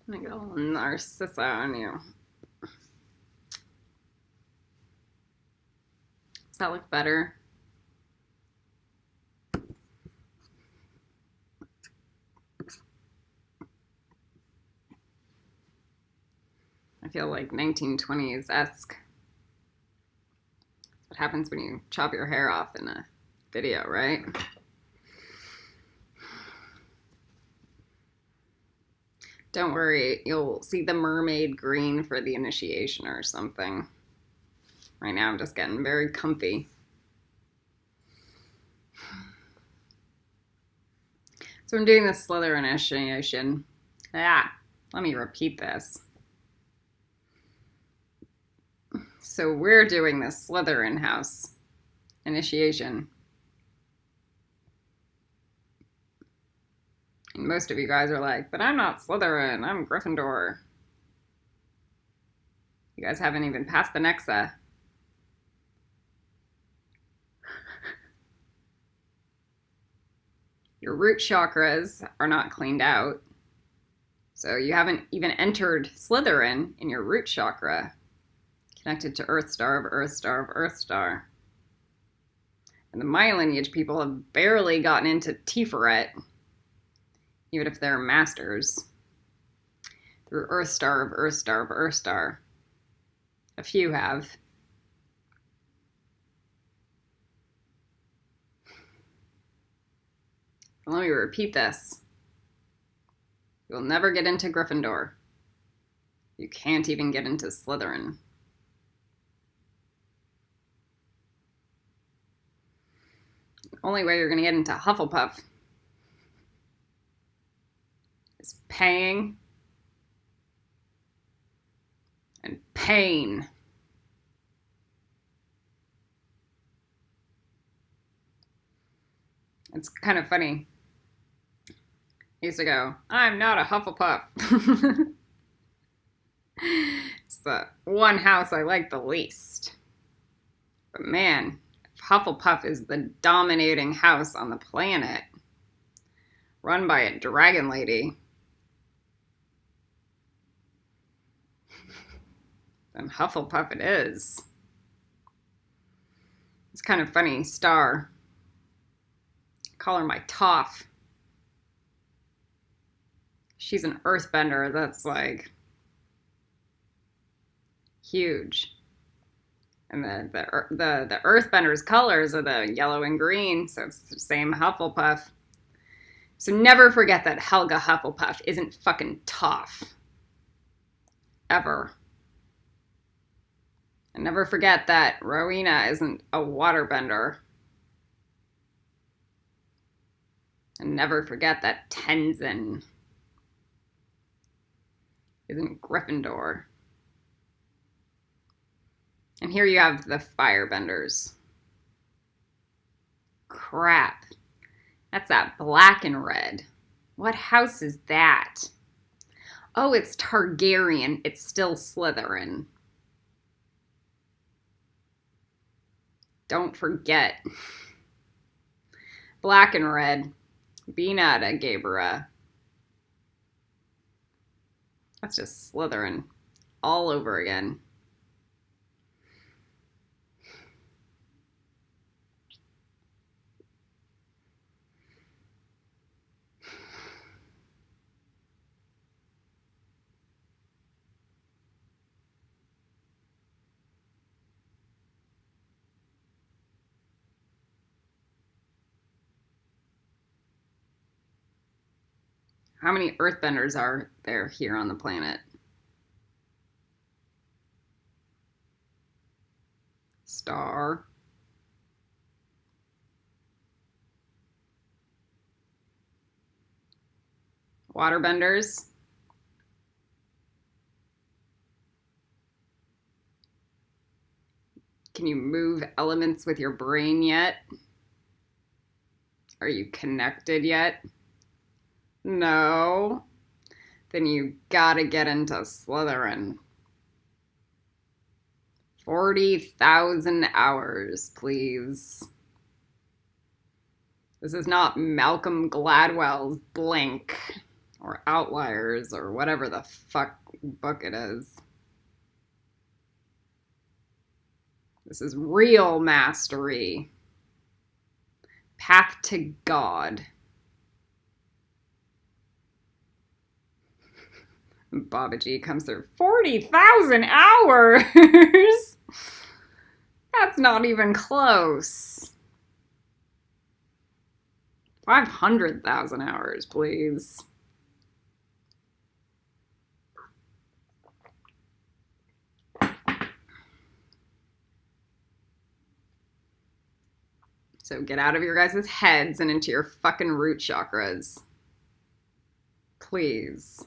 I got a little Narcissa on you. Does that look better? I feel like 1920s-esque. What happens when you chop your hair off in a video, right? Don't worry, you'll see the mermaid green for the initiation or something. Right now I'm just getting very comfy. So I'm doing the Slytherin initiation. Let me repeat this. So we're doing the Slytherin house initiation. And most of you guys are like, but I'm not Slytherin, I'm Gryffindor. You guys haven't even passed the NETZACH. Your root chakras are not cleaned out. So you haven't even entered Slytherin in your root chakra, connected to Earth Star of Earth Star of Earth Star. And the my lineage people have barely gotten into Tiferet, even if they're masters, through Earth Star of Earth Star of Earth Star. A few have. Let me repeat this. You'll never get into Gryffindor. You can't even get into Slytherin. The only way you're going to get into Hufflepuff is paying and pain. It's kind of funny. I used to go, I'm not a Hufflepuff. It's the one house I like the least. But man, if Hufflepuff is the dominating house on the planet, run by a dragon lady, then Hufflepuff it is. It's kind of funny, Star. I call her my Toph. She's an earthbender that's like huge. And the earthbender's colors are the yellow and green, so it's the same Hufflepuff. So never forget that Helga Hufflepuff isn't fucking Toph. Ever. And never forget that Rowena isn't a waterbender. And never forget that Tenzin isn't Gryffindor. And here you have the firebenders. Crap. That's that black and red. What house is that? Oh, it's Targaryen. It's still Slytherin. Don't forget. Black and red. Binata Gabera. That's just Slytherin all over again. How many earthbenders are there here on the planet? Star. Waterbenders. Can you move elements with your brain yet? Are you connected yet? No. Then you gotta get into Slytherin. 40,000 hours, please. This is not Malcolm Gladwell's Blink. or Outliers or whatever the fuck book it is. This is real mastery. Path to God. Babaji comes through. 40,000 hours! That's not even close. 500,000 hours, please. So get out of your guys' heads and into your fucking root chakras. Please.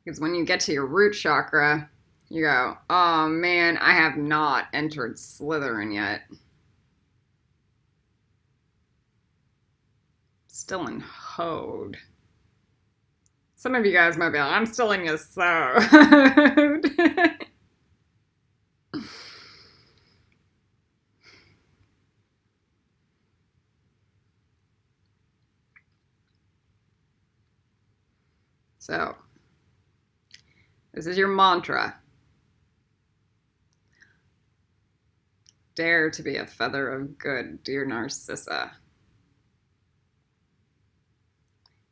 Because when you get to your root chakra, you go, oh man, I have not entered Slytherin yet. Still in Hode. Some of you guys might be like, I'm still in Yesod. So, this is your mantra. Dare to be a feather of good, dear Narcissa.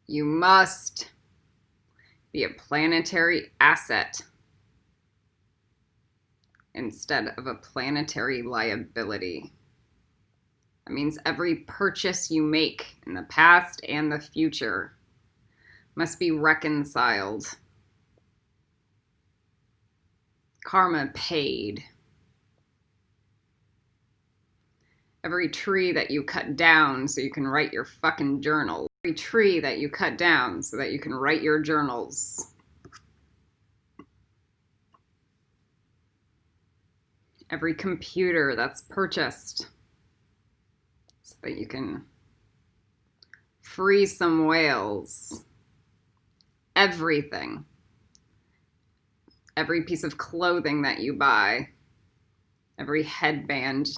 You must be a planetary asset instead of a planetary liability. That means every purchase you make in the past and the future must be reconciled. Karma paid. Every tree that you cut down so you can write your fucking journal. Every tree that you cut down so that you can write your journals. Every computer that's purchased so that you can free some whales. Everything. Every piece of clothing that you buy. Every headband.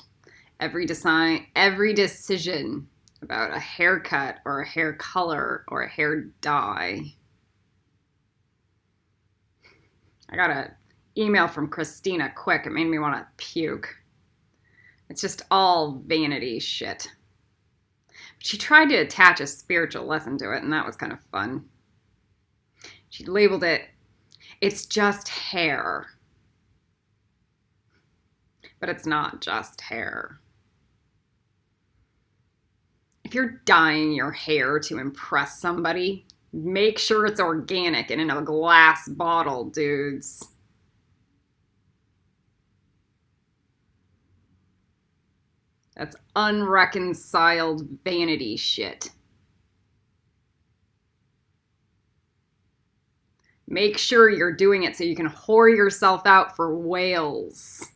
Every design, every decision about a haircut or a hair color or a hair dye. I got an email from Christina quick. It made me want to puke. It's just all vanity shit. But she tried to attach a spiritual lesson to it, and that was kind of fun. She labeled it, it's just hair. But it's not just hair. If you're dyeing your hair to impress somebody, make sure it's organic and in a glass bottle, dudes. That's unreconciled vanity shit. Make sure you're doing it so you can whore yourself out for whales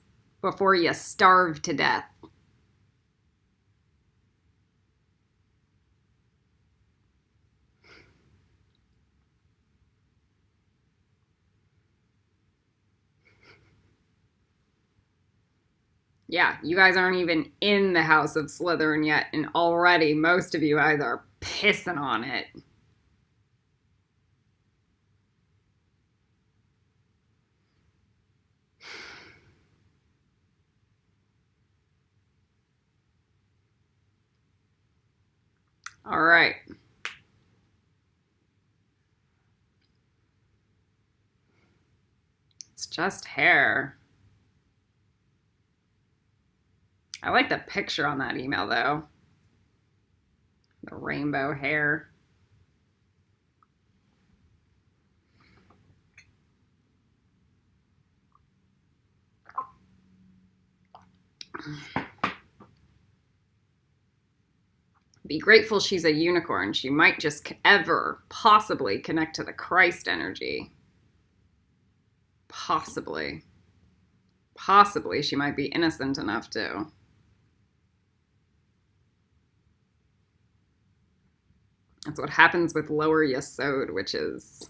before you starve to death. Yeah, you guys aren't even in the House of Slytherin yet, and already most of you guys are pissing on it. All right. It's just hair. I like the picture on that email, though. The rainbow hair. Be grateful she's a unicorn. She might just ever possibly connect to the Christ energy. Possibly. Possibly she might be innocent enough to. That's what happens with lower Yesod, which is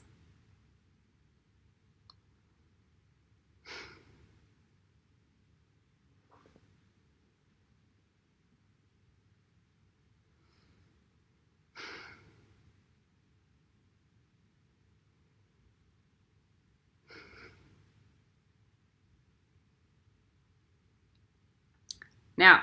Now,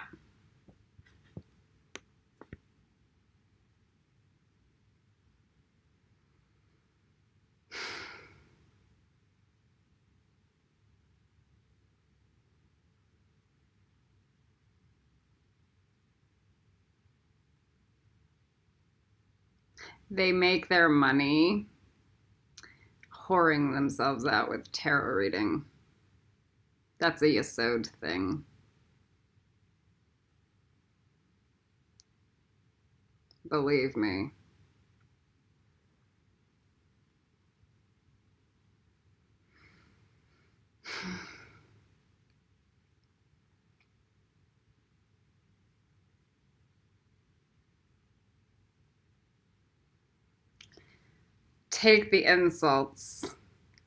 they make their money whoring themselves out with tarot reading. That's a Yesod thing. Believe me. Take the insults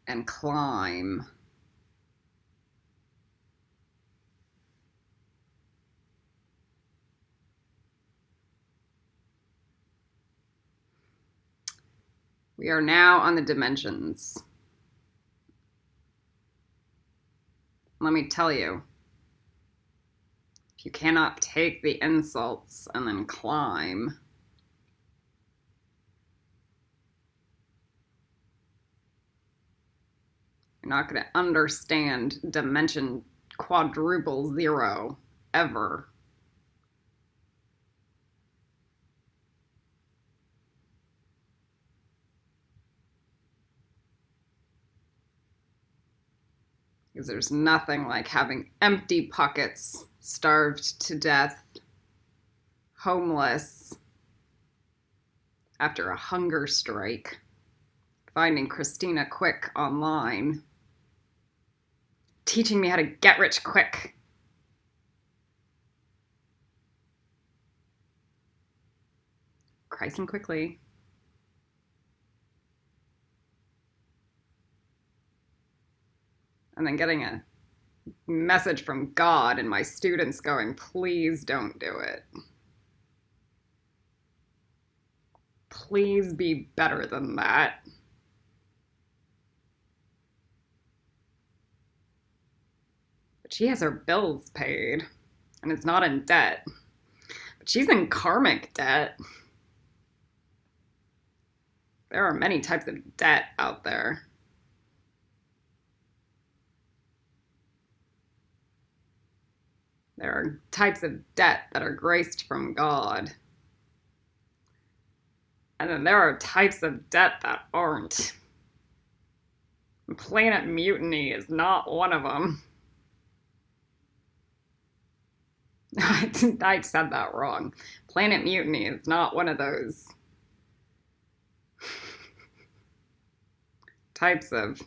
and climb. We are now on the dimensions. Let me tell you, if you cannot take the insults and then climb, you're not going to understand dimension quadruple zero ever. Because there's nothing like having empty pockets, starved to death, homeless, after a hunger strike, finding Christina Quick online, teaching me how to get rich quick. Christ quickly. And then getting a message from God and my students going, please don't do it. Please be better than that. But she has her bills paid and is not in debt. But she's in karmic debt. There are many types of debt out there. There are types of debt that are graced from God. And then there are types of debt that aren't. Planet Mutiny is not one of them. I said that wrong. Planet Mutiny is not one of those types of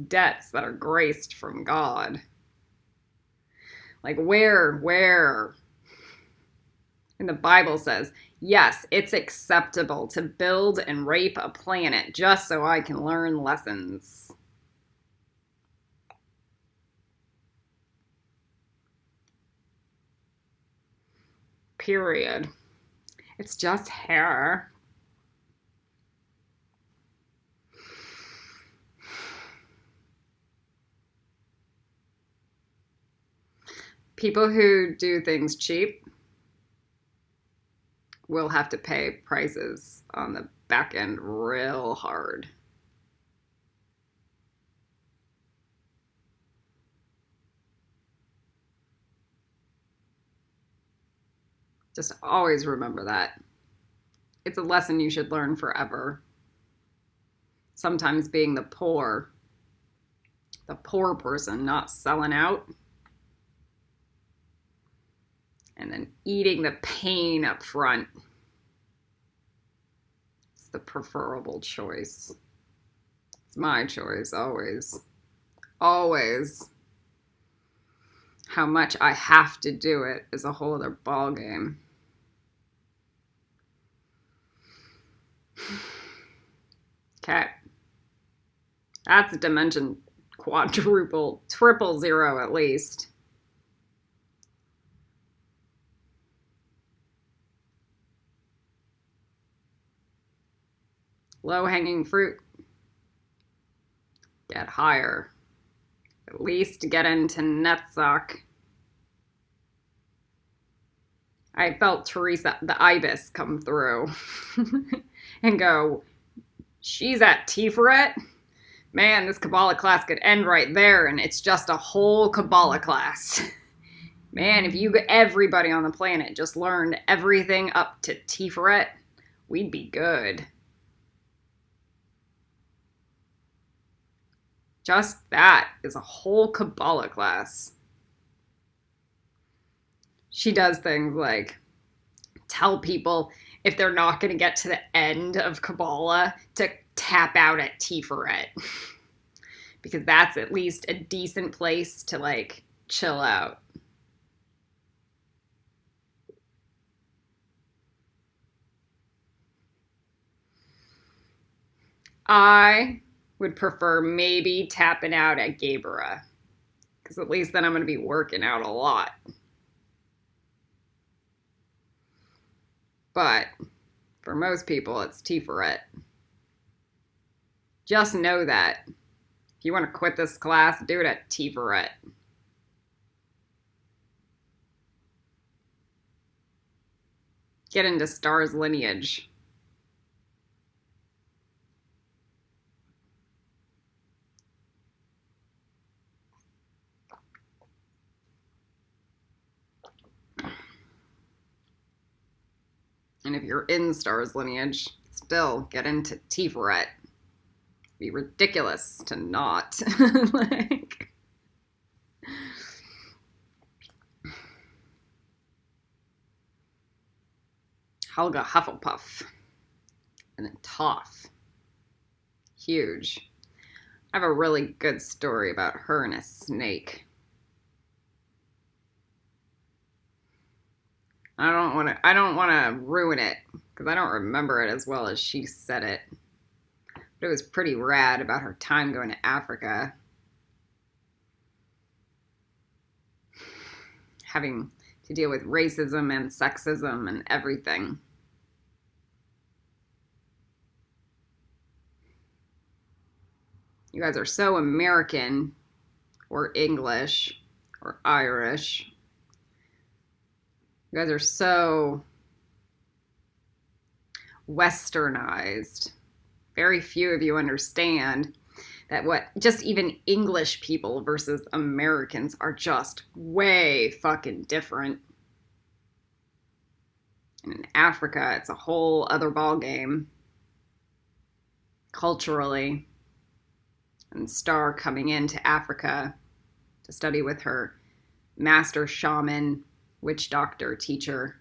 debts that are graced from God. Like where in the Bible says, yes, it's acceptable to build and rape a planet just so I can learn lessons. Period. It's just hair. People who do things cheap will have to pay prices on the back end real hard. Just always remember that. It's a lesson you should learn forever. Sometimes being the poor person, not selling out, and then eating the pain up front. It's the preferable choice. It's my choice, always. Always. How much I have to do it is a whole other ballgame. Okay. That's a dimension quadruple, triple zero at least. Low-hanging fruit. Get higher. At least get into NETZACH. I felt Teresa, the ibis, come through and go, she's at Tiferet? Man, this Kabbalah class could end right there, and it's just a whole Kabbalah class. Man, if everybody on the planet just learned everything up to Tiferet, we'd be good. Just that is a whole Kabbalah class. She does things like tell people if they're not going to get to the end of Kabbalah to tap out at Tiferet. Because that's at least a decent place to, like, chill out. I would prefer maybe tapping out at Gabera. Because at least then I'm going to be working out a lot. But for most people, it's Tiferet. Just know that. If you want to quit this class, do it at Tiferet. Get into Star's lineage. And if you're in Star's lineage, still get into Tiferet. Be ridiculous to not. Like, Helga Hufflepuff. And then Toph. Huge. I have a really good story about her and a snake. I don't want to ruin it because I don't remember it as well as she said it. But it was pretty rad about her time going to Africa. Having to deal with racism and sexism and everything. You guys are so American or English or Irish. You guys are so westernized. Very few of you understand that just even English people versus Americans are just way fucking different. And in Africa, it's a whole other ballgame. Culturally. And Star coming into Africa to study with her master shaman, witch doctor, teacher.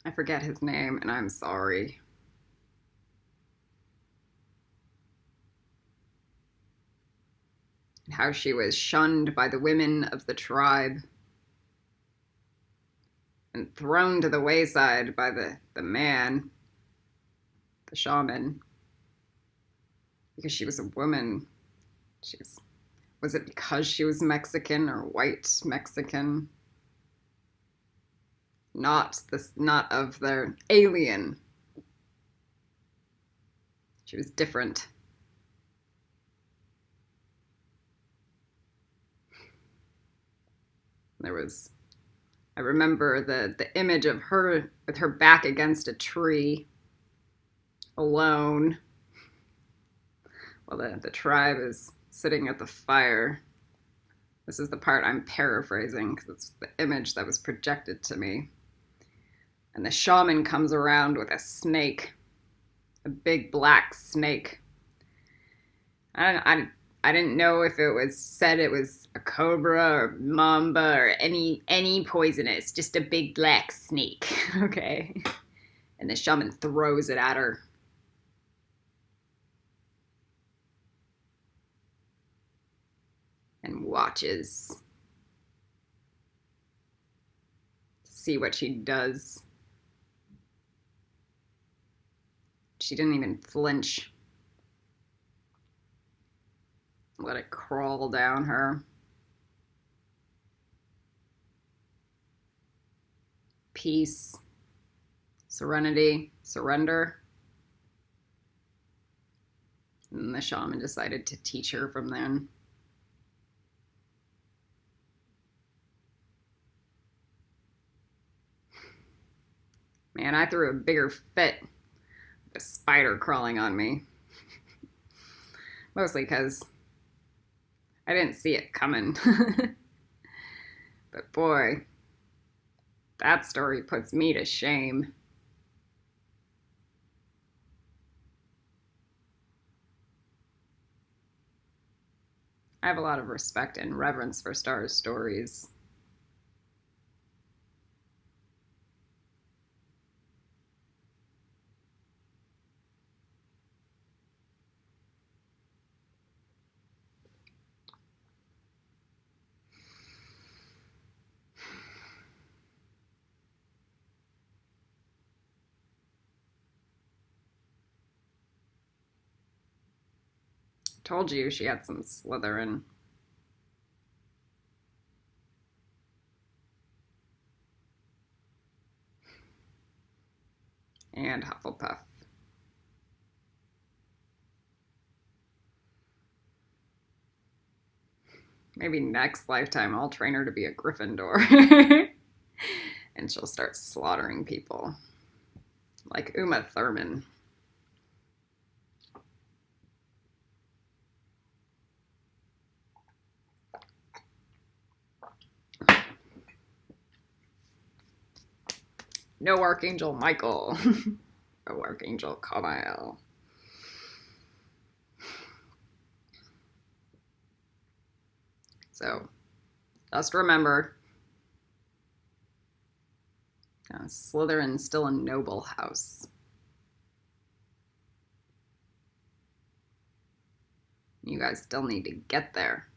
I forget his name, and I'm sorry. And how she was shunned by the women of the tribe and thrown to the wayside by the man, the shaman, because she was a woman. Was it because she was Mexican or white Mexican? Not of the alien. She was different. I remember the image of her with her back against a tree, alone, while the tribe is sitting at the fire. This is the part I'm paraphrasing because it's the image that was projected to me. And the shaman comes around with a snake, a big black snake. I didn't know if it was said it was a cobra or mamba or any poisonous, just a big black snake, okay? And the shaman throws it at her. And watches to see what she does. She didn't even flinch. Let it crawl down her. Peace, serenity, surrender. And the shaman decided to teach her from then. Man, I threw a bigger fit with a spider crawling on me. Mostly because I didn't see it coming. But boy, that story puts me to shame. I have a lot of respect and reverence for Star's stories. Told you she had some Slytherin. And Hufflepuff. Maybe next lifetime I'll train her to be a Gryffindor. And she'll start slaughtering people. Like Uma Thurman. No Archangel Michael. No Archangel Kamael. So, just remember, Slytherin's still a noble house. You guys still need to get there.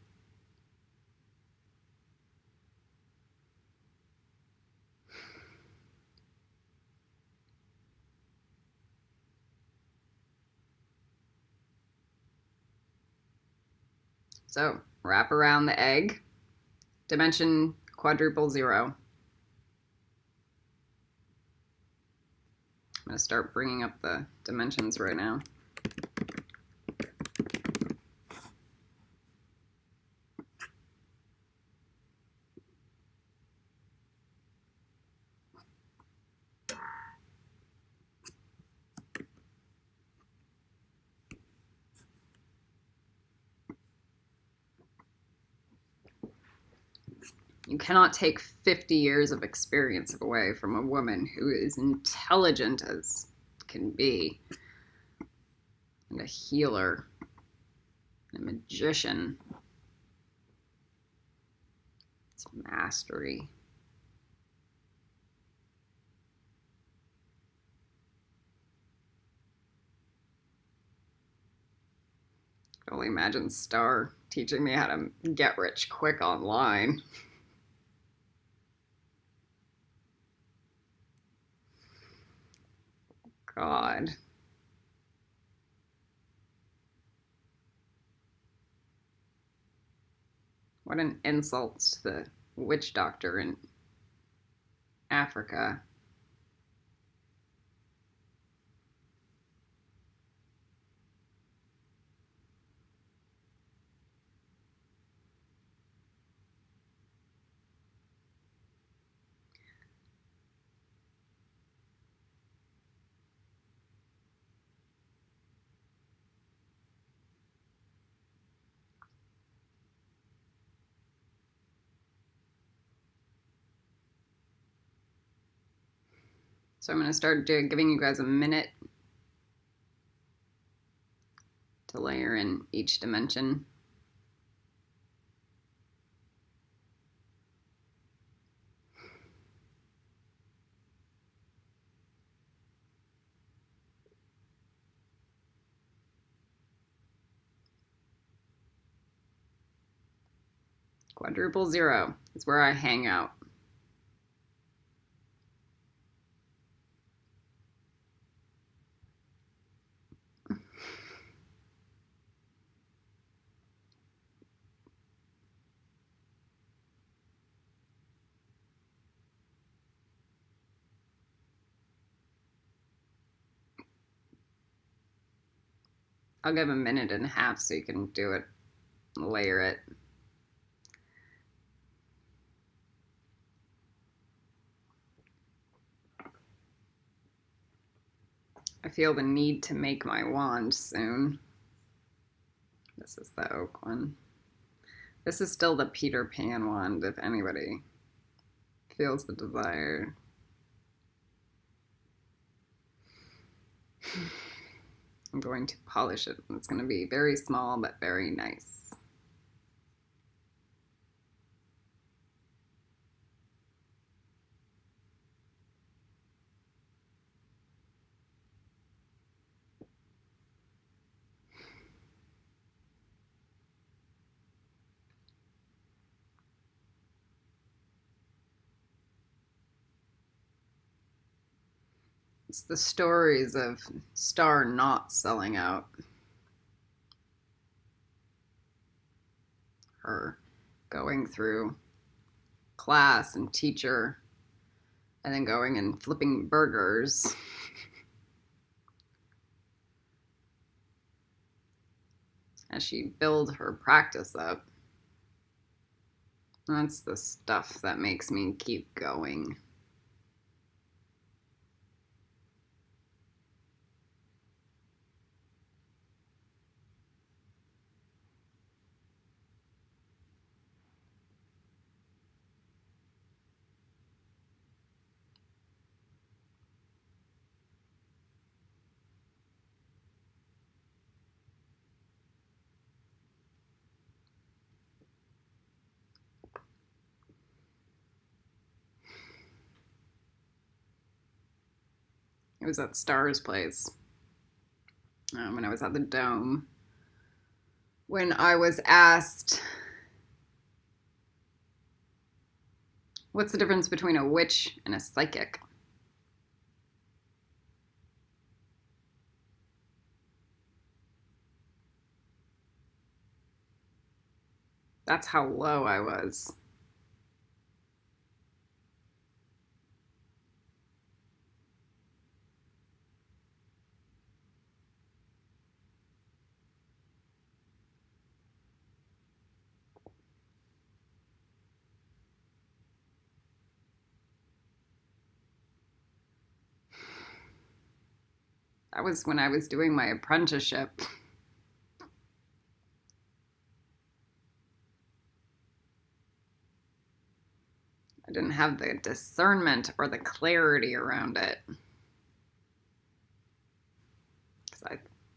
So, wrap around the egg. Dimension quadruple 0. I'm going to start bringing up the dimensions right now. You cannot take 50 years of experience away from a woman who is intelligent as can be, and a healer, a magician. It's mastery. I can only imagine Star teaching me how to get rich quick online. God. What an insult to the witch doctor in Africa. So I'm going to start giving you guys a minute to layer in each dimension. Quadruple 0 is where I hang out. I'll give a minute and a half so you can do it, layer it. I feel the need to make my wand soon. This is the oak one. This is still the Peter Pan wand, if anybody feels the desire. I'm going to polish it. It's going to be very small, but very nice. It's the stories of Star not selling out. Her going through class and teacher, and then going and flipping burgers. As she builds her practice up. That's the stuff that makes me keep going. It was at Star's place when I was at the Dome. When I was asked, what's the difference between a witch and a psychic? That's how low I was. That was when I was doing my apprenticeship. I didn't have the discernment or the clarity around it.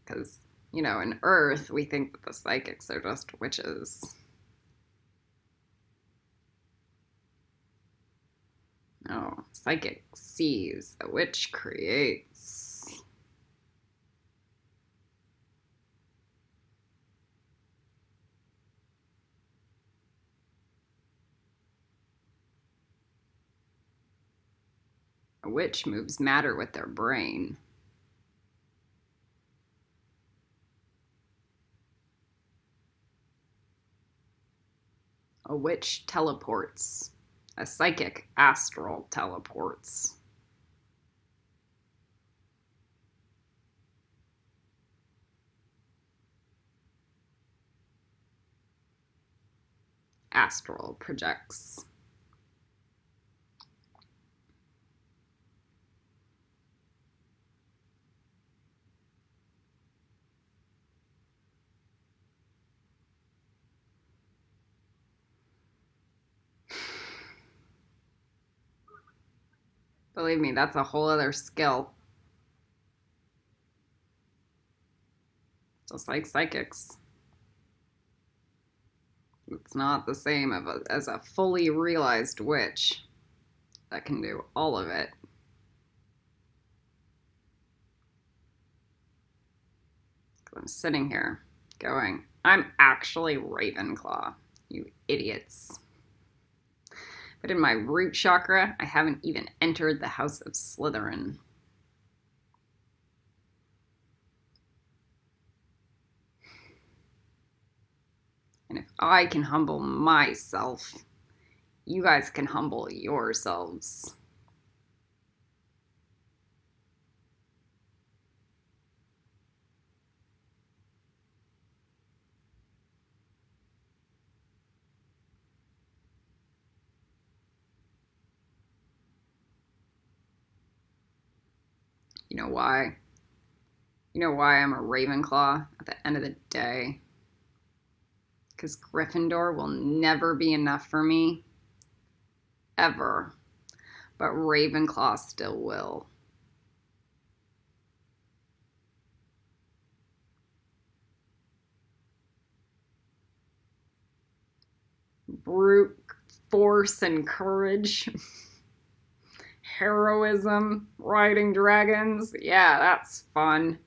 Because, you know, in Earth, we think that the psychics are just witches. No, psychic sees, a witch creates. A witch moves matter with their brain. A witch teleports. A psychic astral teleports. Astral projects. Believe me, that's a whole other skill. Just like psychics. It's not the same as a fully realized witch that can do all of it. I'm sitting here going, I'm actually Ravenclaw, you idiots. But in my root chakra, I haven't even entered the house of Slytherin. And if I can humble myself, you guys can humble yourselves. You know why? You know why I'm a Ravenclaw at the end of the day? Because Gryffindor will never be enough for me. Ever. But Ravenclaw still will. Brute force and courage. Heroism. Riding dragons. Yeah, that's fun.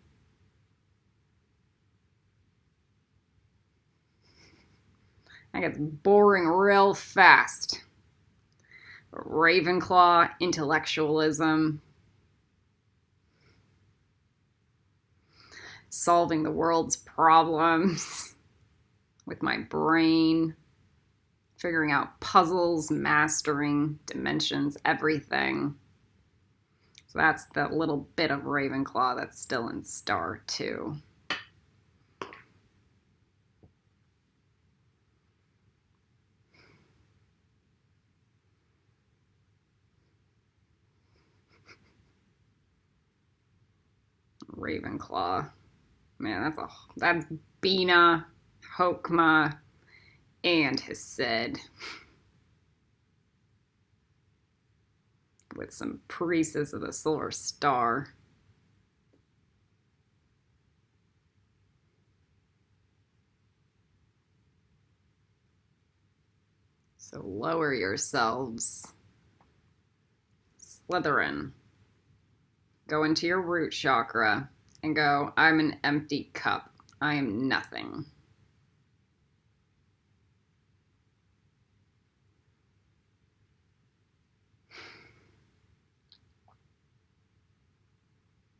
That gets boring real fast. Ravenclaw, intellectualism, solving the world's problems with my brain, figuring out puzzles, mastering dimensions, everything. So that's the little bit of Ravenclaw that's still in Star 2. Ravenclaw. Man, that's Bina, Hokma, and Hased. With some Priestess of the Silver Star. So lower yourselves. Slytherin. Go into your root chakra and go, I'm an empty cup. I am nothing.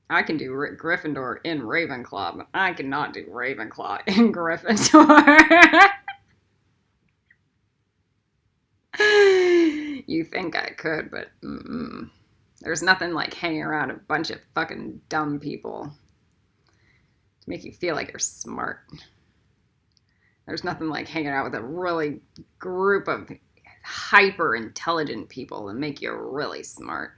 I can do Gryffindor in Ravenclaw, but I cannot do Ravenclaw in Gryffindor. You think I could, but there's nothing like hanging around a bunch of fucking dumb people to make you feel like you're smart. There's nothing like hanging out with a really group of hyper intelligent people that make you really smart.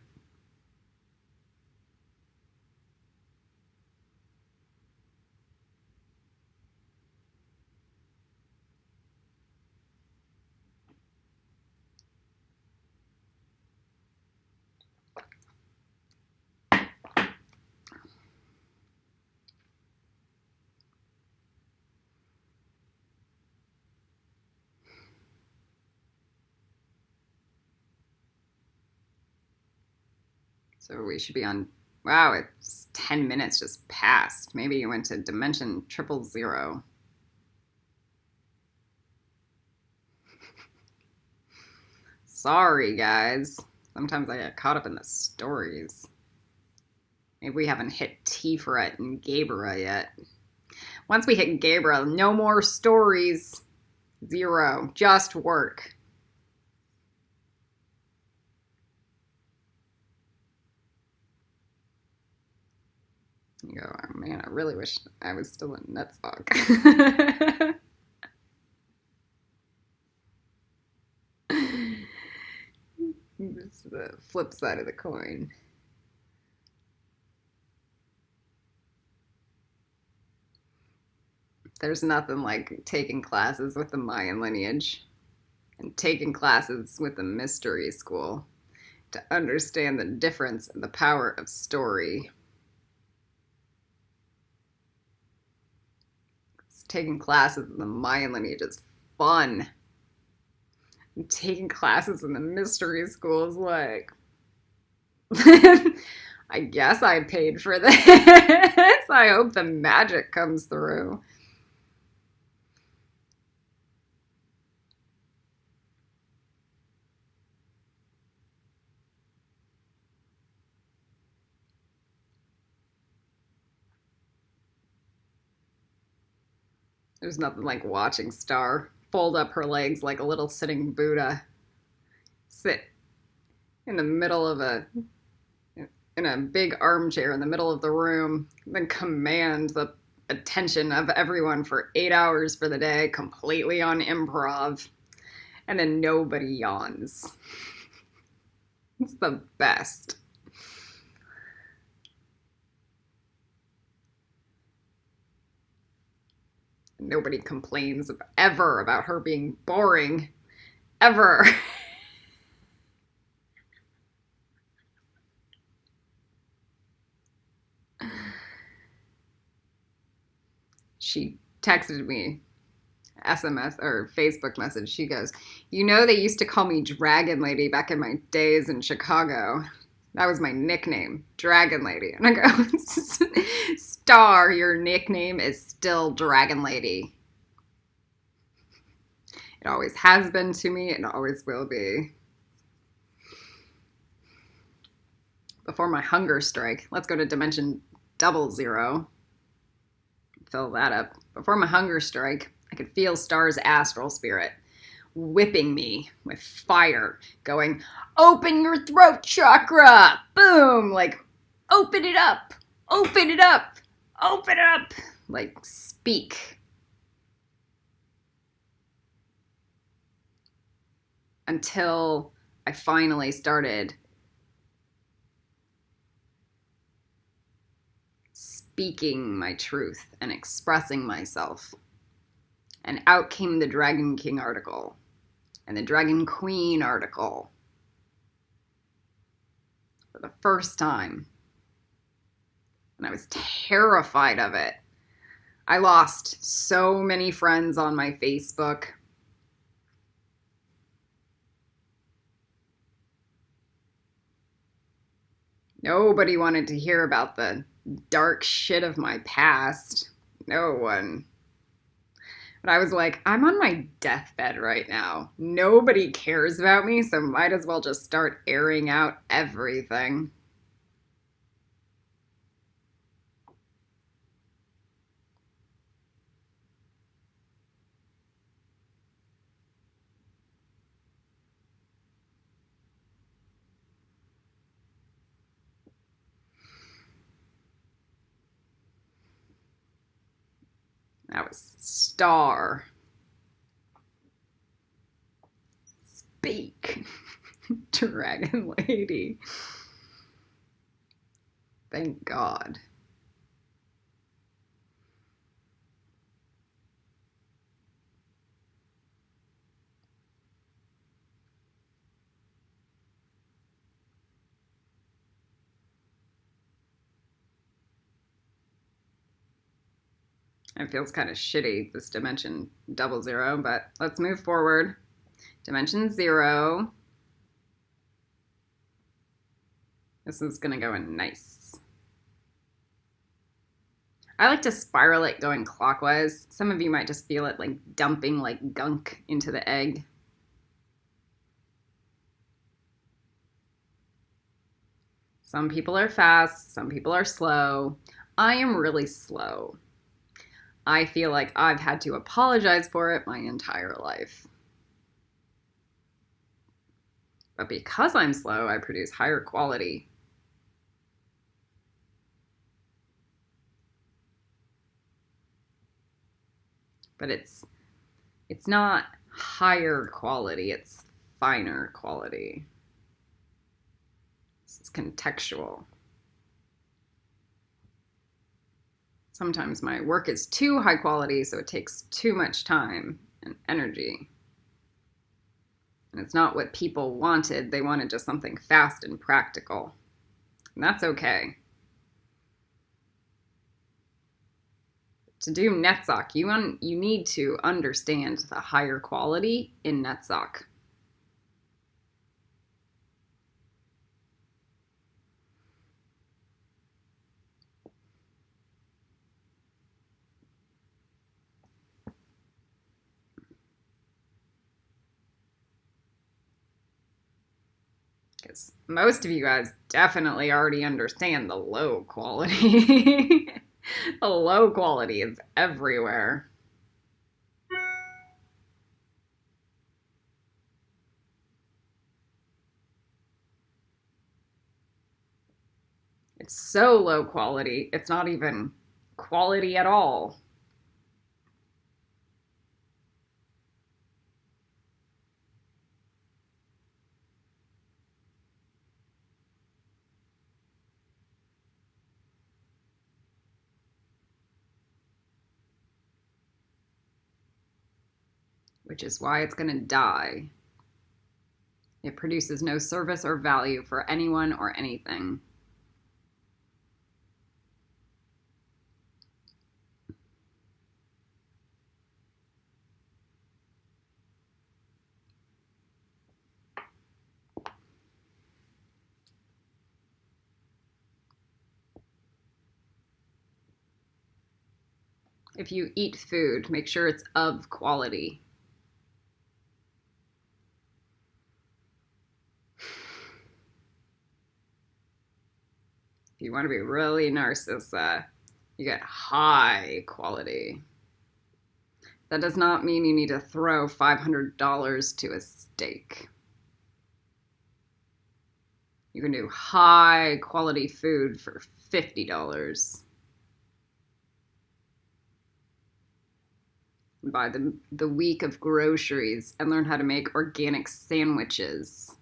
So we should be on, wow, it's 10 minutes just passed. Maybe you went to dimension 000. Sorry, guys. Sometimes I get caught up in the stories. Maybe we haven't hit Tiferet and Gabra yet. Once we hit Gabra, no more stories. 0. Just work. You go, oh man, I really wish I was still in NETZACH. It's the flip side of the coin. There's nothing like taking classes with the Mayan lineage and taking classes with the mystery school to understand the difference and the power of story. Taking classes in the Mayan lineage is fun. And taking classes in the mystery school is like, I guess I paid for this. I hope the magic comes through. There's nothing like watching Star fold up her legs like a little sitting Buddha, sit in the middle of in a big armchair in the middle of the room, then command the attention of everyone for 8 hours for the day, completely on improv, and then nobody yawns. It's the best. Nobody complains ever about her being boring. Ever. She texted me, SMS or Facebook message. She goes, "You know, they used to call me Dragon Lady back in my days in Chicago. That was my nickname, Dragon Lady." And I go, "Star, your nickname is still Dragon Lady. It always has been to me, and always will be." Before my hunger strike, let's go to dimension 00. Fill that up. Before my hunger strike, I could feel Star's astral spirit whipping me with fire, going, "Open your throat chakra!" Boom! Like, open it up! Open it up! Open it up! Like, speak. Until I finally started speaking my truth and expressing myself. And out came the Dragon King article and the Dragon Queen article for the first time. And I was terrified of it. I lost so many friends on my Facebook. Nobody wanted to hear about the dark shit of my past. No one. But I was like, I'm on my deathbed right now. Nobody cares about me, so might as well just start airing out everything. That was Star. Speak, Dragon Lady. Thank God. It feels kind of shitty, this dimension 00, but let's move forward. Dimension 0. This is going to go in nice. I like to spiral it going clockwise. Some of you might just feel it like dumping like gunk into the egg. Some people are fast, some people are slow. I am really slow. I feel like I've had to apologize for it my entire life. But because I'm slow, I produce higher quality. But it's not higher quality, it's finer quality. This is contextual. Sometimes my work is too high quality, so it takes too much time and energy. And it's not what people wanted. They wanted just something fast and practical. And that's okay. To do NETZACH, you need to understand the higher quality in NETZACH. Because most of you guys definitely already understand the low quality. The low quality is everywhere. It's so low quality, it's not even quality at all. which is why it's going to die. It produces no service or value for anyone or anything. If you eat food, make sure it's of quality. If you want to be really narcissistic, you get high quality. That does not mean you need to throw $500 to a steak. You can do high quality food for $50. Buy the week of groceries and learn how to make organic sandwiches.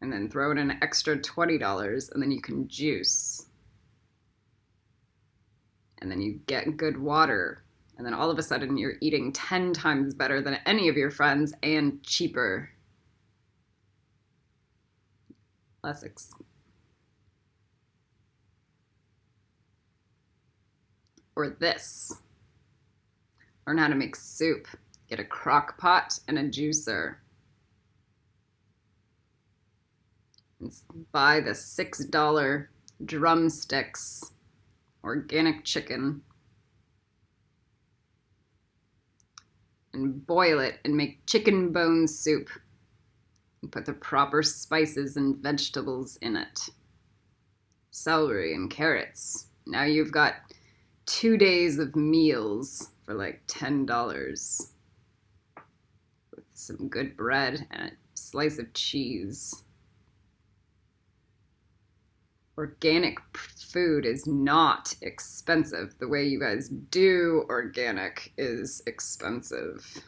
And then throw in an extra $20 and then you can juice. And then you get good water. And then all of a sudden you're eating 10 times better than any of your friends and cheaper. Less expensive. Or this. Learn how to make soup. Get a crock pot and a juicer. And buy the $6 drumsticks, organic chicken, and boil it and make chicken bone soup. And put the proper spices and vegetables in it. Celery and carrots. Now you've got 2 days of meals for like $10 with some good bread and a slice of cheese. Organic food is not expensive. The way you guys do organic is expensive.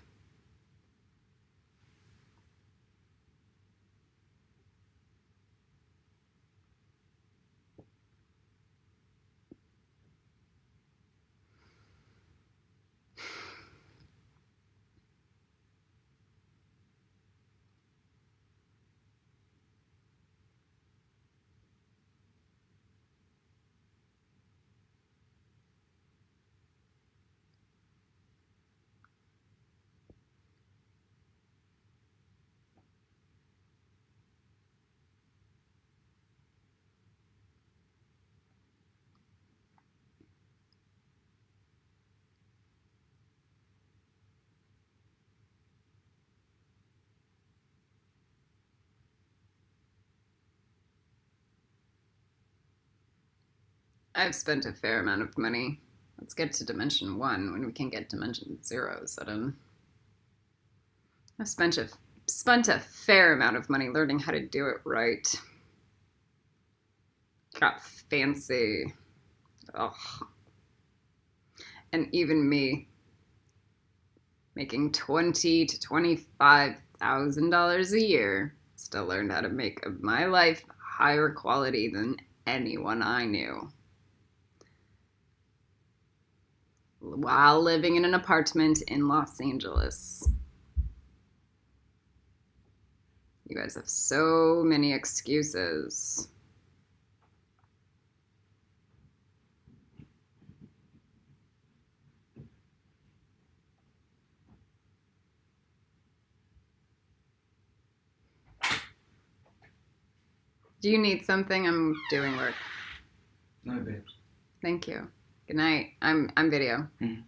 I've spent a fair amount of money. Let's get to dimension 1 when we can get dimension 0 sudden. I've spent a fair amount of money learning how to do it right. Got fancy. Ugh. And even me, making $20,000 to $25,000 a year, still learned how to make of my life higher quality than anyone I knew. While living in an apartment in Los Angeles. You guys have so many excuses. Do you need something? I'm doing work. No, babes. Thank you. Good night. I'm video. Mm-hmm.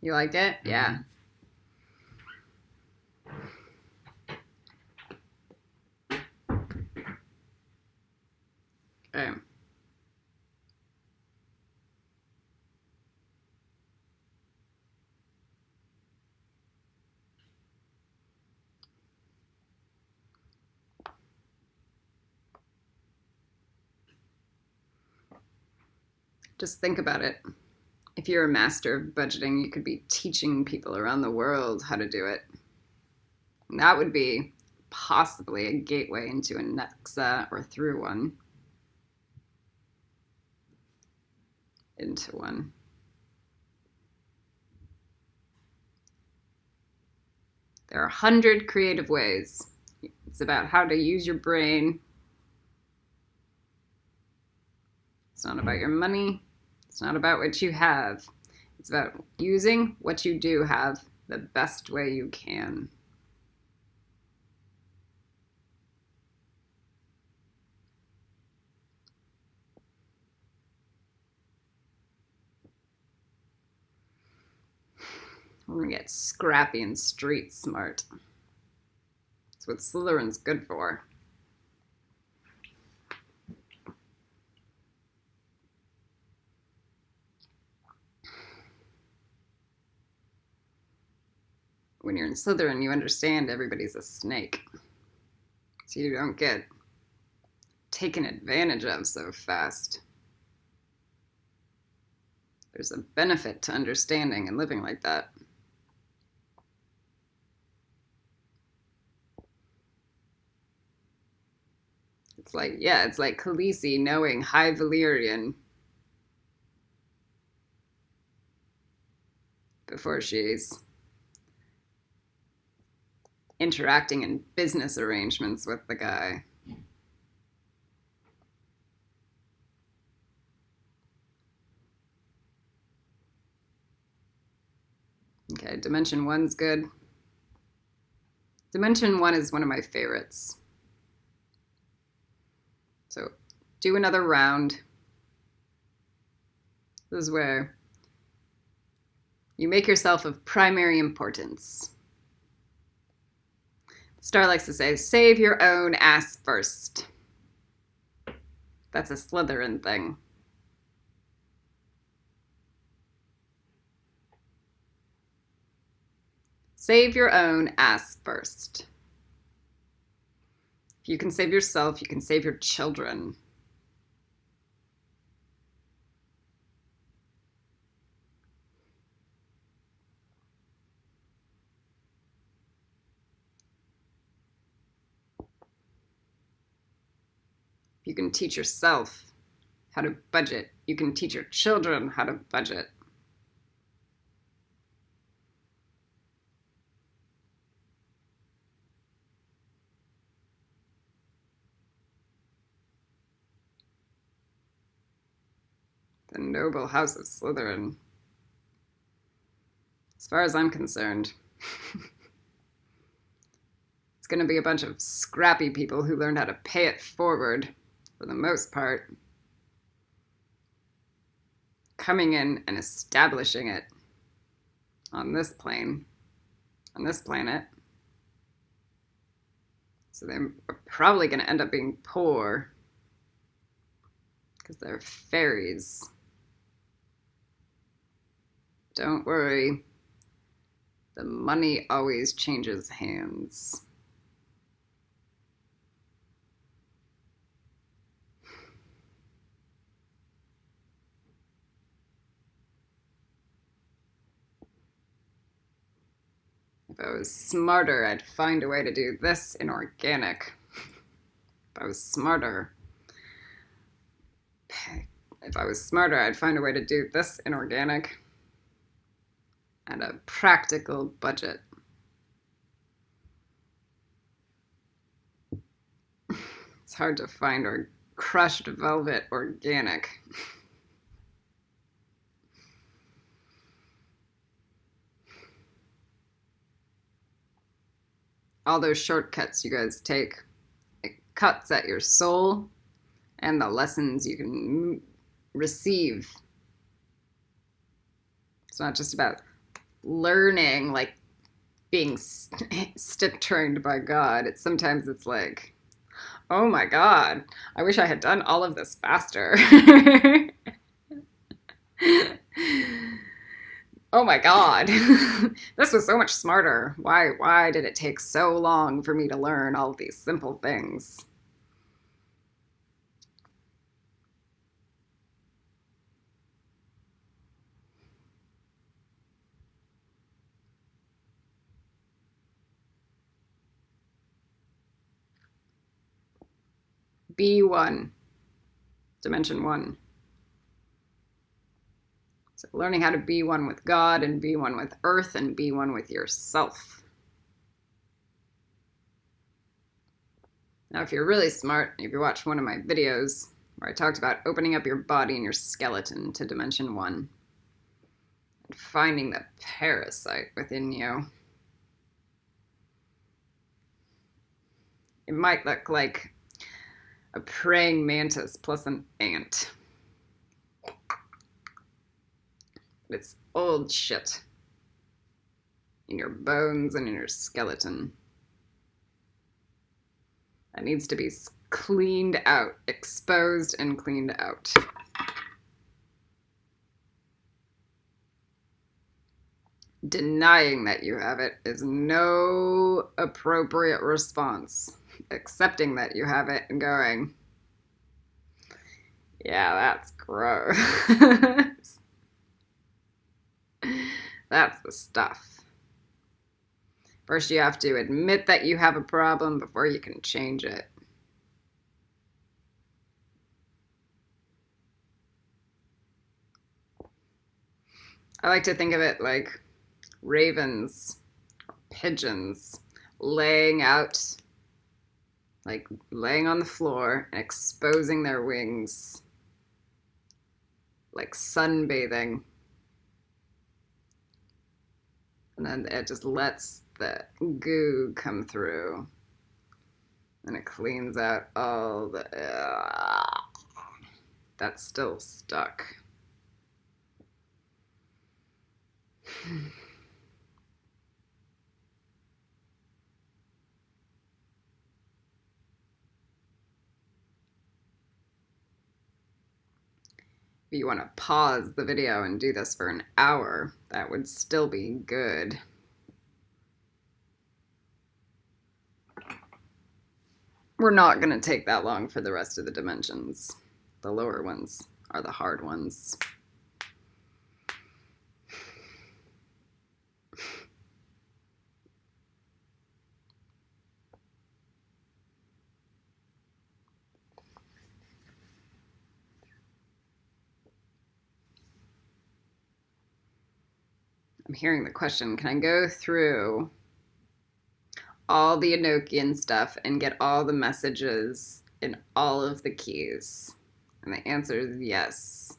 You like it? Mm-hmm. Yeah. Okay. Just think about it. If you're a master of budgeting, you could be teaching people around the world how to do it. And that would be possibly a gateway into a NETZACH or through one. Into one. There are 100 creative ways. It's about how to use your brain. It's not about your money. It's not about what you have. It's about using what you do have the best way you can. We're gonna get scrappy and street smart. That's what Slytherin's good for. When you're in Slytherin, you understand everybody's a snake. So you don't get taken advantage of so fast. There's a benefit to understanding and living like that. It's like Khaleesi knowing High Valyrian before she's interacting in business arrangements with the guy. Okay, Dimension 1's good. Dimension 1 is one of my favorites. So do another round. This is where you make yourself of primary importance. Star likes to say, save your own ass first. That's a Slytherin thing. Save your own ass first. If you can save yourself, you can save your children. You can teach yourself how to budget. You can teach your children how to budget. The noble house of Slytherin. As far as I'm concerned, it's going to be a bunch of scrappy people who learned how to pay it forward, for the most part, coming in and establishing it on this plane, on this planet. So they're probably going to end up being poor because they're fairies. Don't worry, the money always changes hands. If I was smarter, I'd find a way to do this in organic. If I was smarter, I'd find a way to do this in organic at a practical budget. It's hard to find crushed velvet organic. All those shortcuts you guys take, it cuts at your soul and the lessons you can receive. It's not just about learning, like being stick trained by God. Sometimes it's like, oh my God, I wish I had done all of this faster. Oh my God, this was so much smarter. Why did it take so long for me to learn all of these simple things? Be one. Dimension 1. So learning how to be one with God and be one with Earth and be one with yourself. Now, if you're really smart, if you watched one of my videos where I talked about opening up your body and your skeleton to Dimension 1 and finding the parasite within you, it might look like a praying mantis plus an ant. It's old shit in your bones and in your skeleton that needs to be cleaned out, exposed and cleaned out. Denying that you have it is no appropriate response. Accepting that you have it and going, yeah, that's gross. That's the stuff. First, you have to admit that you have a problem before you can change it. I like to think of it like ravens, or pigeons, laying out, like laying on the floor and exposing their wings, like sunbathing. And then it just lets the goo come through. And it cleans out all the that's still stuck. If you want to pause the video and do this for an hour, that would still be good. We're not going to take that long for the rest of the dimensions. The lower ones are the hard ones. I'm hearing the question, can I go through all the Enochian stuff and get all the messages in all of the keys? And the answer is yes.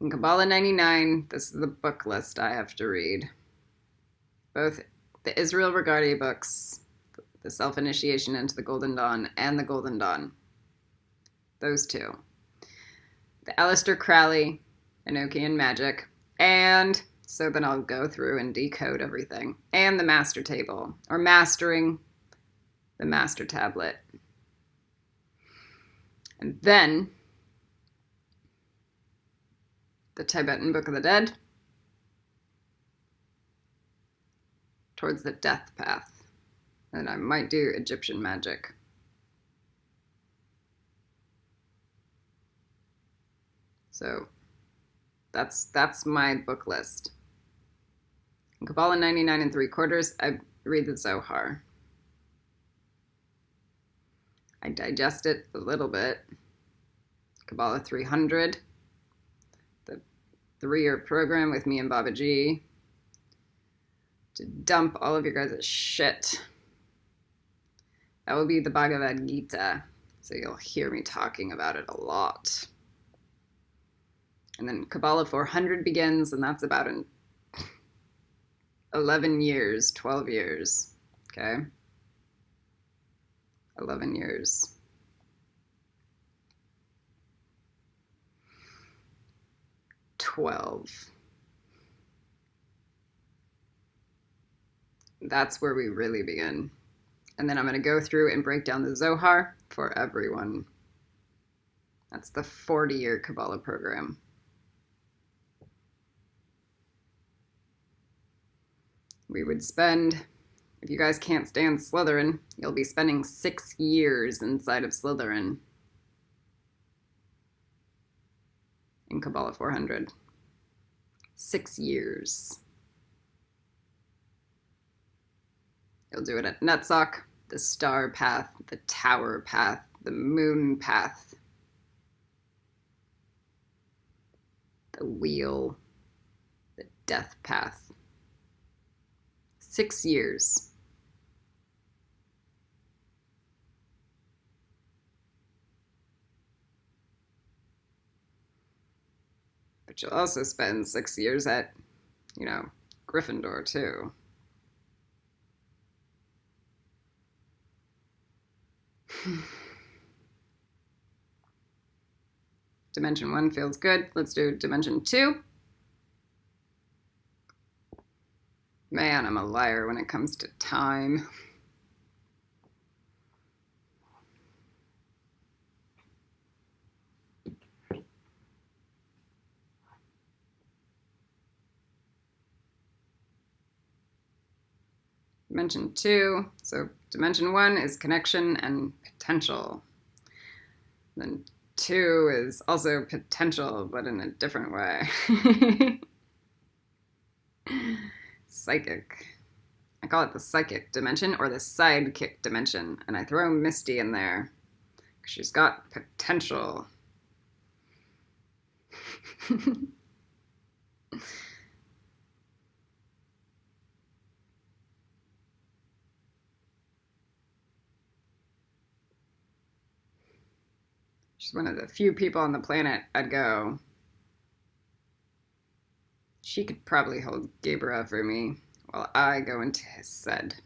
In Kabbalah 99, this is the book list I have to read. Both the Israel Regardie books, the Self-Initiation into the Golden Dawn, and the Golden Dawn. Those two. The Aleister Crowley, Enochian Magic, and so then I'll go through and decode everything. And the Master Table, or Mastering the Master Tablet. And then the Tibetan Book of the Dead, towards the death path. And I might do Egyptian magic. So that's my book list. In Kabbalah 99 3/4, I read the Zohar. I digest it a little bit. Kabbalah 300, the 3-year program with me and Baba G, to dump all of your guys' shit. That will be the Bhagavad Gita, so you'll hear me talking about it a lot. And then Kabbalah 400 begins, and that's about 11 years, 12 years, okay? 11 years. That's where we really begin. And then I'm going to go through and break down the Zohar for everyone. That's the 40-year Kabbalah program. We would spend, if you guys can't stand Slytherin, you'll be spending 6 years inside of Slytherin in Kabbalah 400. 6 years. You'll do it at NETZACH, the star path, the tower path, the moon path, the wheel, the death path. 6 years. But you'll also spend 6 years at, Gryffindor too. Dimension 1 feels good. Let's do Dimension 2. Man, I'm a liar when it comes to time. Dimension 2. So Dimension 1 is connection and potential. Then 2 is also potential, but in a different way. Psychic. I call it the psychic dimension or the sidekick dimension, and I throw Misty in there because she's got potential. She's one of the few people on the planet I'd go, she could probably hold Gabriel for me while I go into his sed.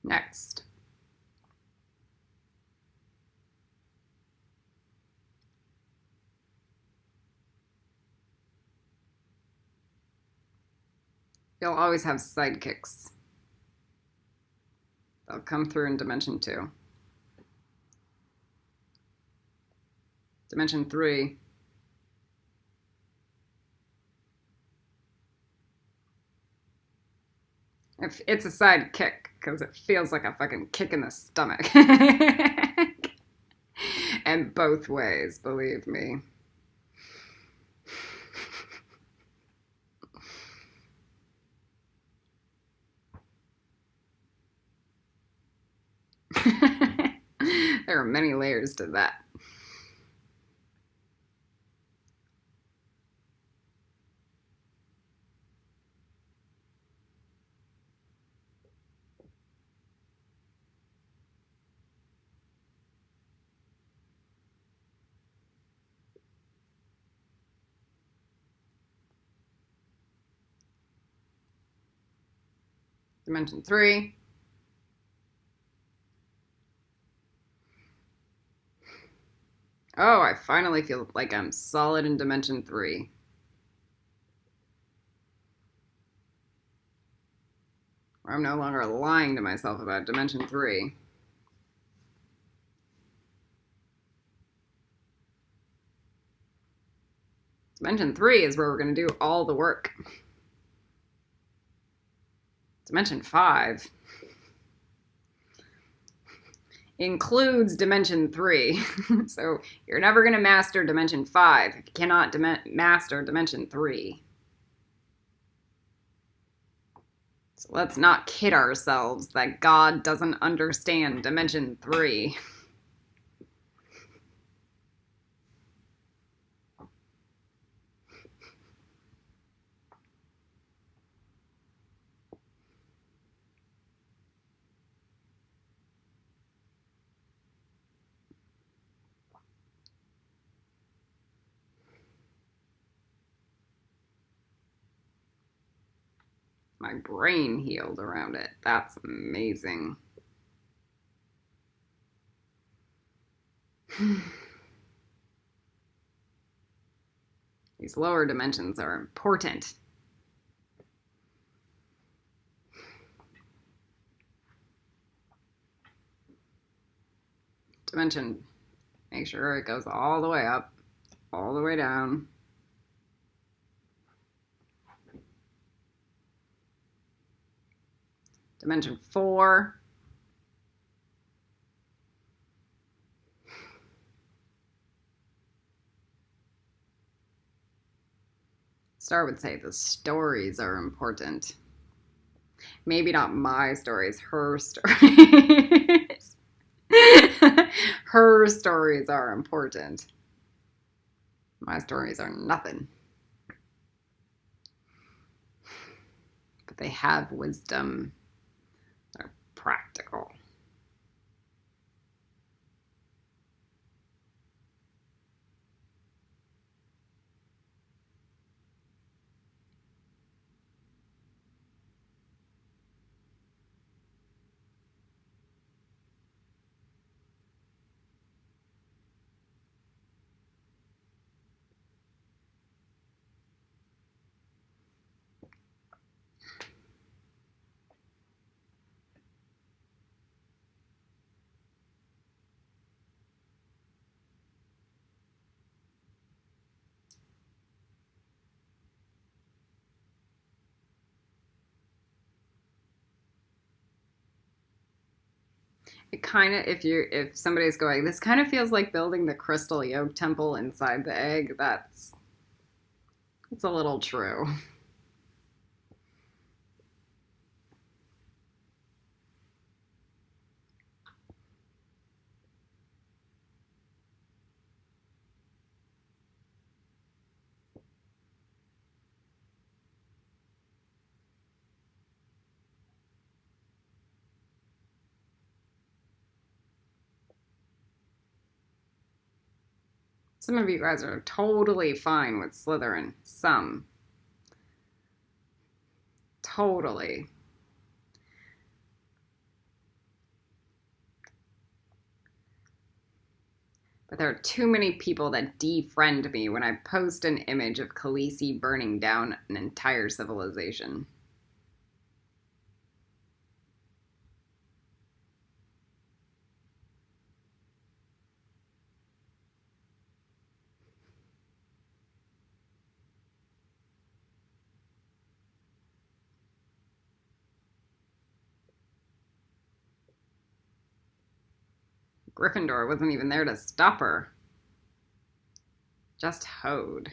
Next. You'll always have sidekicks. They'll come through in Dimension 2. Dimension 3. It's a sidekick because it feels like a fucking kick in the stomach. And both ways, believe me. There are many layers to that. Dimension 3. Oh, I finally feel like I'm solid in Dimension 3. Where I'm no longer lying to myself about Dimension 3. Dimension 3 is where we're going to do all the work. Dimension 5 includes Dimension 3. So you're never going to master Dimension 5 if you cannot master Dimension 3. So let's not kid ourselves that God doesn't understand Dimension 3. My brain healed around it. That's amazing. These lower dimensions are important. Dimension, make sure it goes all the way up, all the way down. Dimension 4. Star would say the stories are important. Maybe not my stories, her stories. Her stories are important. My stories are nothing. But they have wisdom. They're practical. It kind of, if somebody's going, this kind of feels like building the crystal yolk temple inside the egg, it's a little true. Some of you guys are totally fine with Slytherin. Some. Totally. But there are too many people that defriend me when I post an image of Khaleesi burning down an entire civilization. Gryffindor wasn't even there to stop her. Just hoed.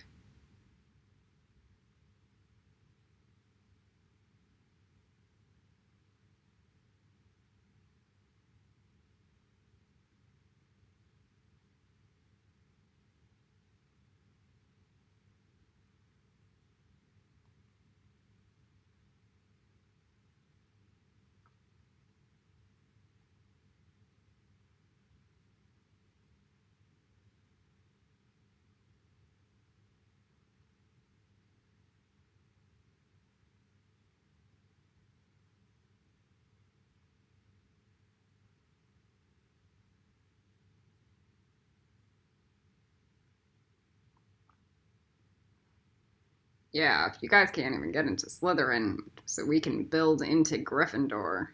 Yeah, if you guys can't even get into Slytherin, so we can build into Gryffindor.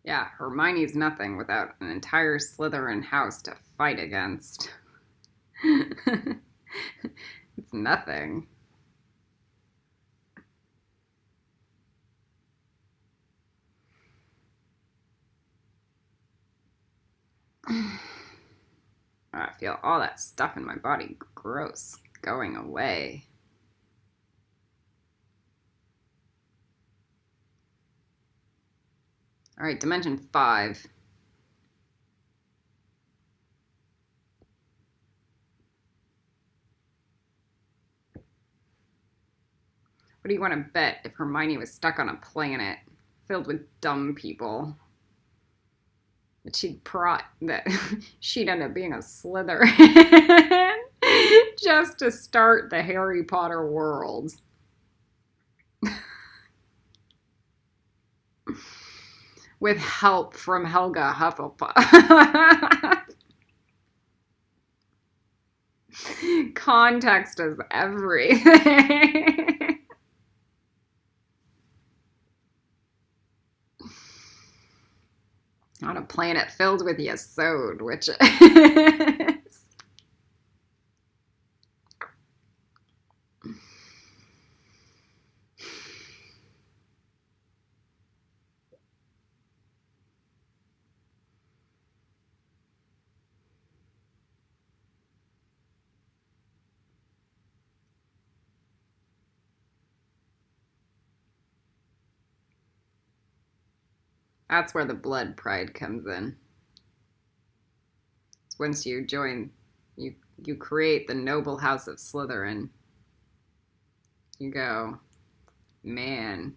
Yeah, Hermione's nothing without an entire Slytherin house to fight against. It's nothing. I feel all that stuff in my body, gross, going away. All right, Dimension 5. What do you want to bet if Hermione was stuck on a planet filled with dumb people? That she'd end up being a Slytherin just to start the Harry Potter world. with help from Helga Hufflepuff. Context is everything. On a planet filled with Yesod, which is... That's where the blood pride comes in. Once you join, you create the noble house of Slytherin. You go, man,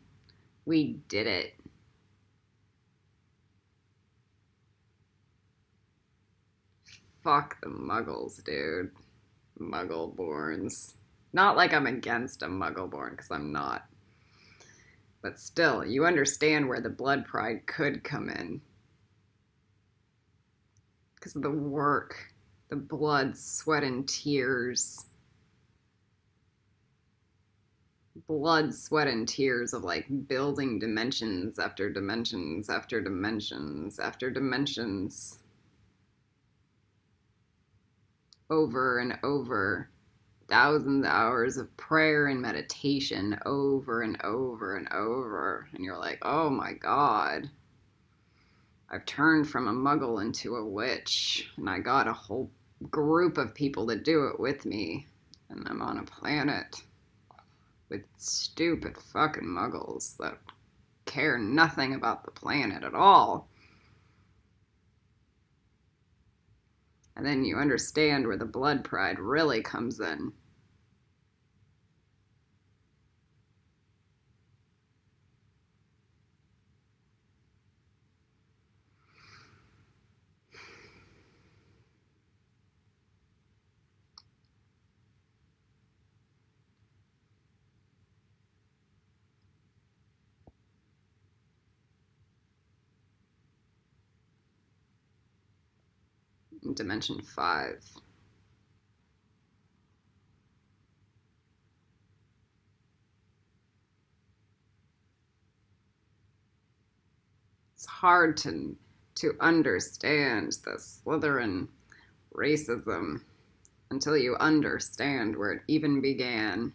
we did it. Fuck the Muggles, dude. Muggle-borns. Not like I'm against a Muggle-born, because I'm not. But still, you understand where the blood pride could come in. Because of the work, the blood, sweat, and tears. Blood, sweat, and tears of like building dimensions after dimensions after dimensions after dimensions. Over and over. Thousands of hours of prayer and meditation over and over and over. And you're like, oh my God. I've turned from a muggle into a witch. And I got a whole group of people to do it with me. And I'm on a planet with stupid fucking muggles that care nothing about the planet at all. And then you understand where the blood pride really comes in. In Dimension 5. It's hard to understand the Slytherin racism until you understand where it even began.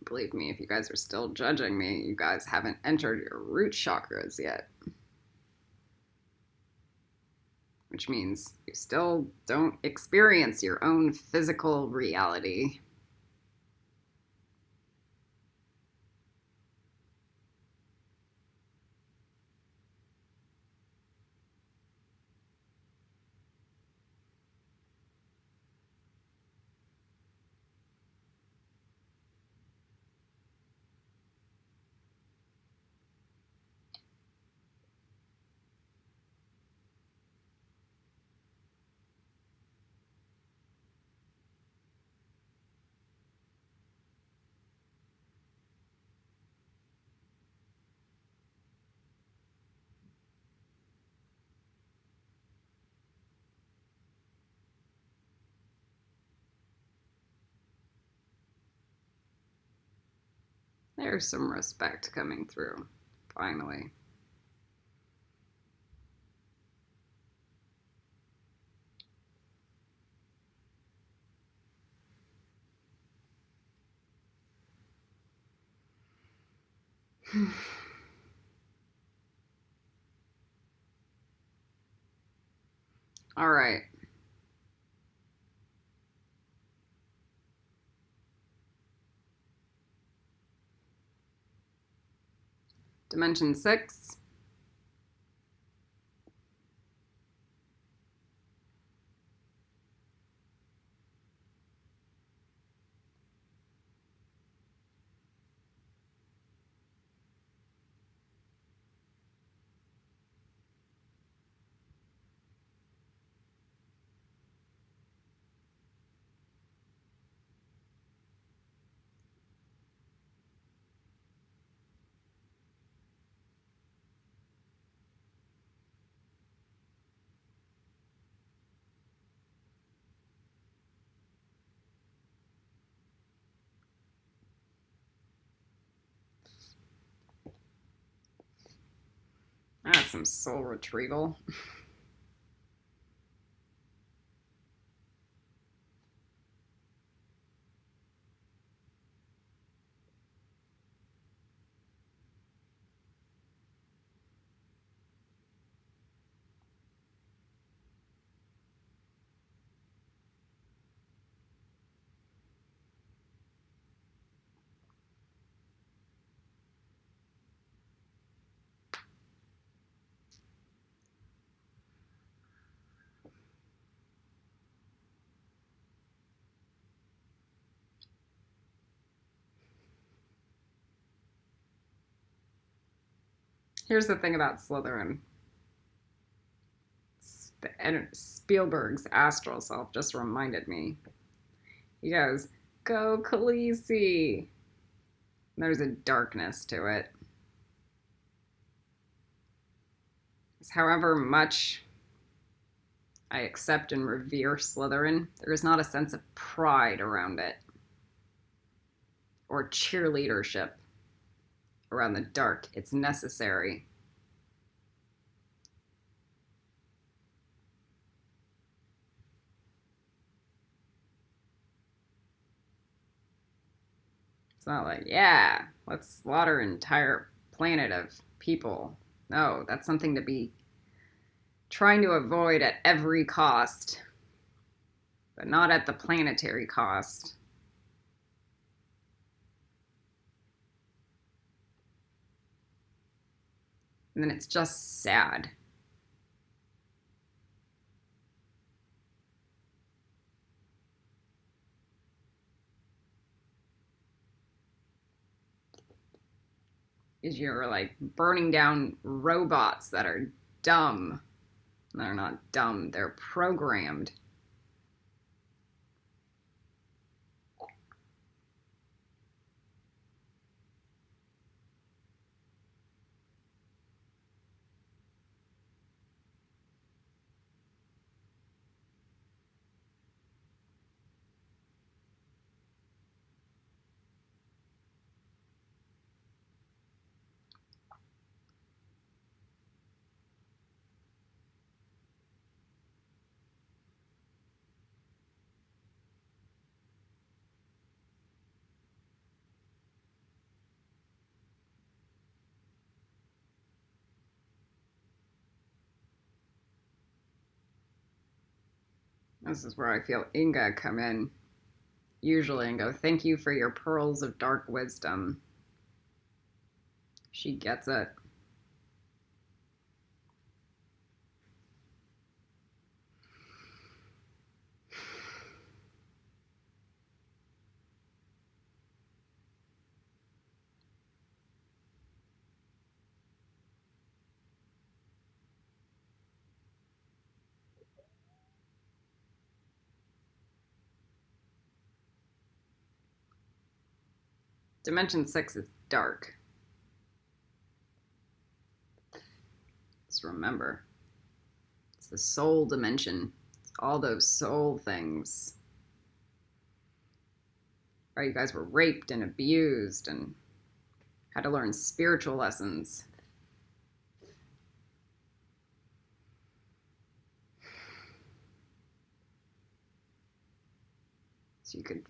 Believe me, if you guys are still judging me, you guys haven't entered your root chakras yet. Which means you still don't experience your own physical reality. There's some respect coming through, finally. All right. Dimension 6. That's some soul retrieval. Here's the thing about Slytherin. Spielberg's astral self just reminded me. He goes, "Go Khaleesi." There's a darkness to it. However much I accept and revere Slytherin, there is not a sense of pride around it or cheerleadership around the dark. It's necessary. It's not like, yeah, let's slaughter an entire planet of people. No, that's something to be trying to avoid at every cost, but not at the planetary cost. And then it's just sad. Is you're like burning down robots that are dumb. They're not dumb, they're programmed. This is where I feel Inga come in, usually, and go, "Thank you for your pearls of dark wisdom." She gets it. Dimension 6 is dark. Just remember, it's the soul dimension. It's all those soul things. Right? You guys were raped and abused and how to learn spiritual lessons. So you could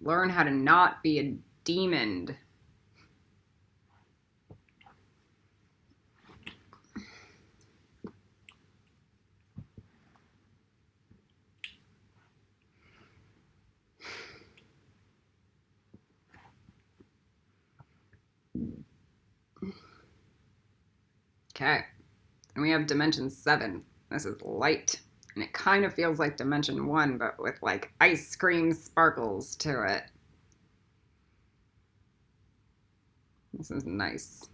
learn how to not be a demon. Okay, and we have dimension 7. This is light, and it kind of feels like dimension 1, but with like ice cream sparkles to it. This is nice.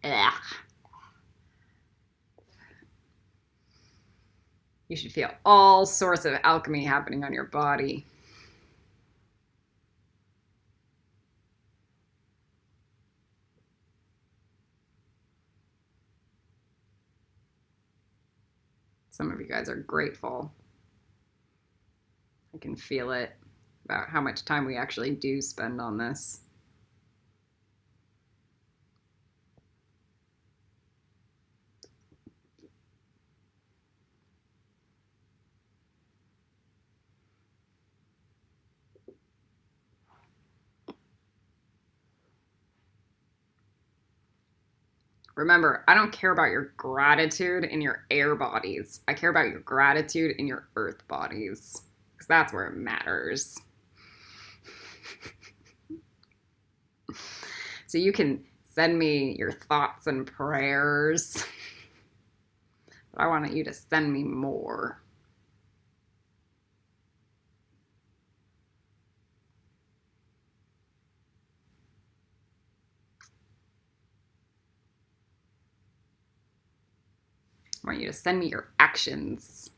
Ugh. You should feel all sorts of alchemy happening on your body. Some of you guys are grateful. I can feel it about how much time we actually do spend on this. Remember, I don't care about your gratitude in your air bodies. I care about your gratitude in your earth bodies, because that's where it matters. So you can send me your thoughts and prayers, but I want you to send me more. I want you to send me your actions.